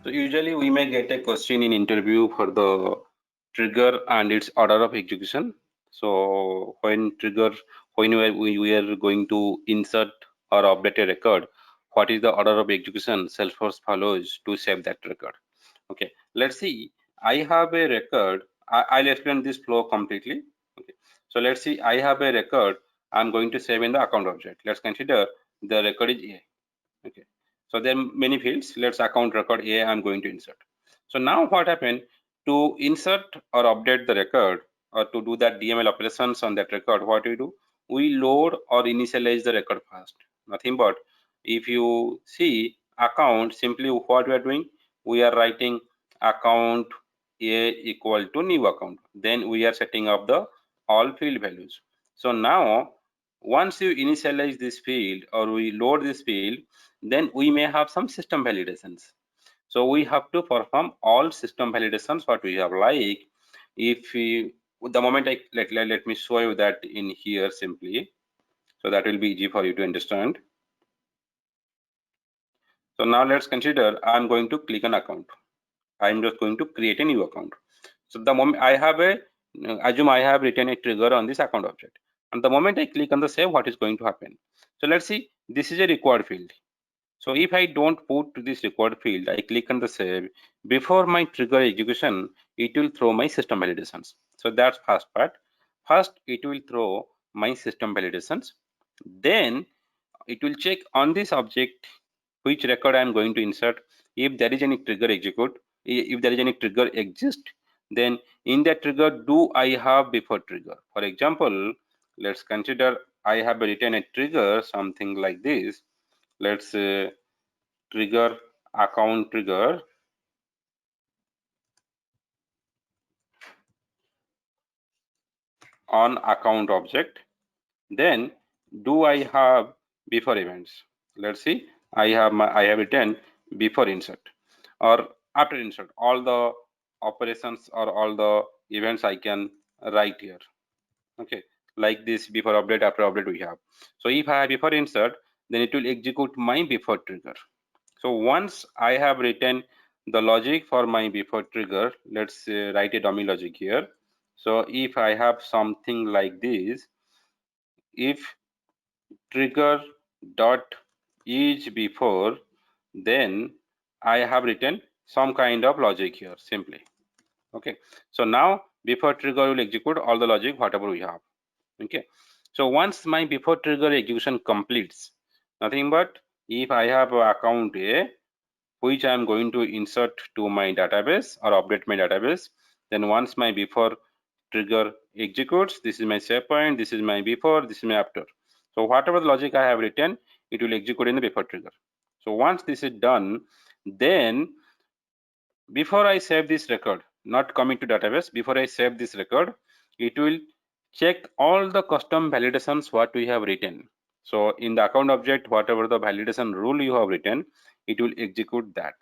So usually we may get a question in interview for the trigger and its order of execution. So when we are going to insert or update a record, what is the order of execution Salesforce follows to save that record? Okay, let's see. I have a record. I'll explain this flow completely. Okay, so let's see. I have a record. I'm going to save in the account object. Let's consider the record is A. Okay, so there are many fields. Let's account record A I'm going to insert. So now what happened to insert or update the record or to do that DML operations on that record, what we do? We load or initialize the record first. Nothing but if you see account, simply what we are doing, we are writing account A equal to new account. Then we are setting up the all field values. So now once you initialize this field or we load this field, then we may have some system validations. So we have to perform all system validations what we have, like if we the moment I let me show you that in here simply, so that will be easy for you to understand. So now let's consider I'm going to click on account. I'm just going to create a new account. So the moment I have a assume I have written a trigger on this account object, and the moment I click on the save, what is going to happen? So let's see, this is a required field. So if I don't put this required field, I click on the save, before my trigger execution, it will throw my system validations. So that's first part. First, it will throw my system validations. Then it will check on this object which record I am going to insert. If there is any trigger execute, if there is any trigger exist, then in that trigger, do I have before trigger? For example, let's consider I have written a trigger, something like this. Let's trigger account trigger on account object. Then do I have before events? Let's see. I have written before insert or after insert. All the operations or all the events I can write here. Okay, like this before update, after update we have. So if I have before insert, then it will execute my before trigger. So once I have written the logic for my before trigger, let's write a dummy logic here. So if I have something like this, if trigger dot is before, then I have written some kind of logic here simply. Okay, so now before trigger will execute all the logic whatever we have. Okay, so once my before trigger execution completes, nothing but if I have account A which I am going to insert to my database or update my database, then once my before trigger executes, this is my save point, this is my before, this is my after. So whatever the logic I have written, it will execute in the before trigger. So once this is done, then before I save this record, not coming to database, before I save this record, it will check all the custom validations what we have written. So in the account object, whatever the validation rule you have written, it will execute that.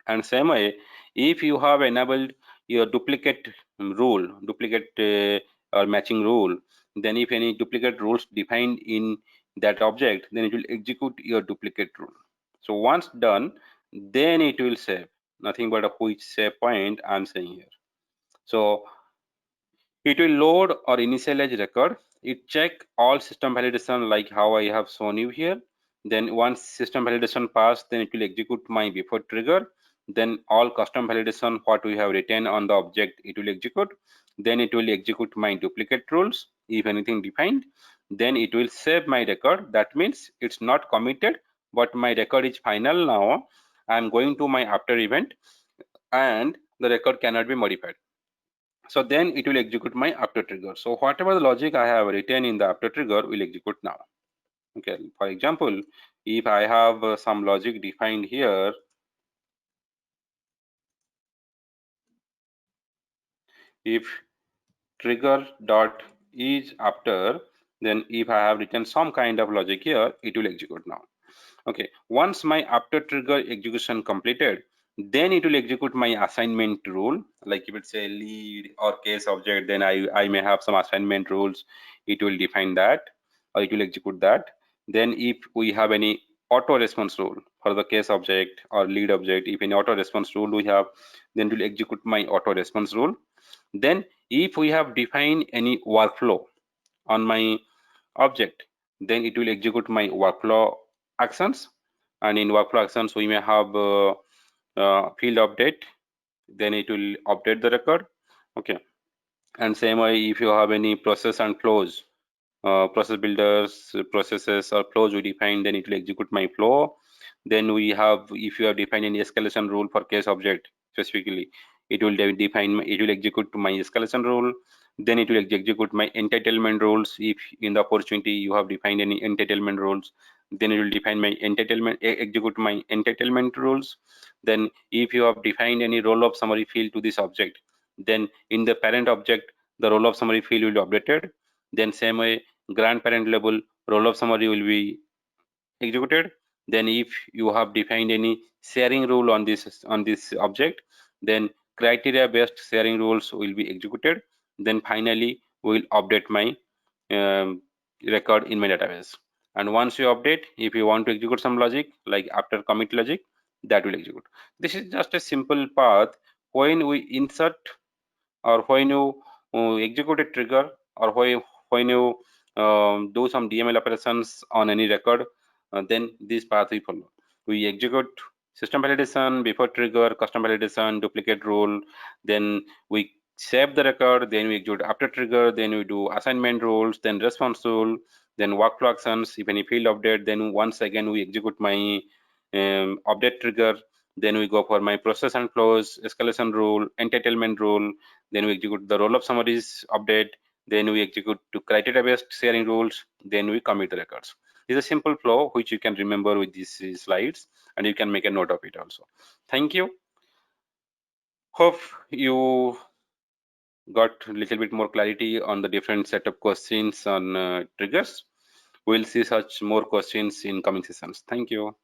And same way, if you have enabled your duplicate duplicate or matching rule, then if any duplicate rules defined in that object, then it will execute your duplicate rule. So once done, then it will save. Nothing but a which save point I'm saying here. So it will load or initialize record. It check all system validation like how I have shown you here. Then once system validation pass, then it will execute my before trigger. Then all custom validation what we have written on the object, it will execute. Then it will execute my duplicate rules if anything defined. Then it will save my record. That means it's not committed, but my record is final now. I'm going to my after event and the record cannot be modified. So then it will execute my after trigger. So whatever the logic I have written in the after trigger will execute now. Okay, for example, if I have some logic defined here, if trigger dot is after, then if I have written some kind of logic here, it will execute now. Okay, once my after trigger execution completed, then it will execute my assignment rule. Like if it's a lead or case object, then I may have some assignment rules. It will define that or it will execute that. Then if we have any auto response rule for the case object or lead object. If any auto response rule we have, then it will execute my auto response rule. Then if we have defined any workflow on my object, then it will execute my workflow actions. And in workflow actions we may have field update, then it will update the record. Okay, and same way if you have any process and flows, process builders, processes or flows we define, then it will execute my flow. Then we have, if you have defined any escalation rule for case object specifically, it will define, it will execute my escalation rule. Then it will execute my entitlement rules. If in the opportunity you have defined any entitlement rules, then it will define my entitlement, execute my entitlement rules. Then if you have defined any roll up summary field to this object, then in the parent object the roll up summary field will be updated. Then same way grandparent level roll up summary will be executed. Then if you have defined any sharing rule on this object, then criteria based sharing rules will be executed. Then finally we will update my record in my database. And once you update, if you want to execute some logic like after commit logic, that will execute. This is just a simple path when we insert or when you execute a trigger, or when you do some DML operations on any record, then this path we follow. We execute system validation before trigger, custom validation, duplicate rule, then we save the record, then we execute after trigger, then we do assignment rules, then response rule, then workflow actions. If any field update, then once again we execute my update trigger. Then we go for my process and flows, escalation rule, entitlement rule. Then we execute the roll-up summaries update. Then we execute to criteria-based sharing rules. Then we commit the records. It's a simple flow which you can remember with these slides, and you can make a note of it also. Thank you. Hope you got a little bit more clarity on the different set of questions on triggers. We'll see such more questions in coming sessions. Thank you.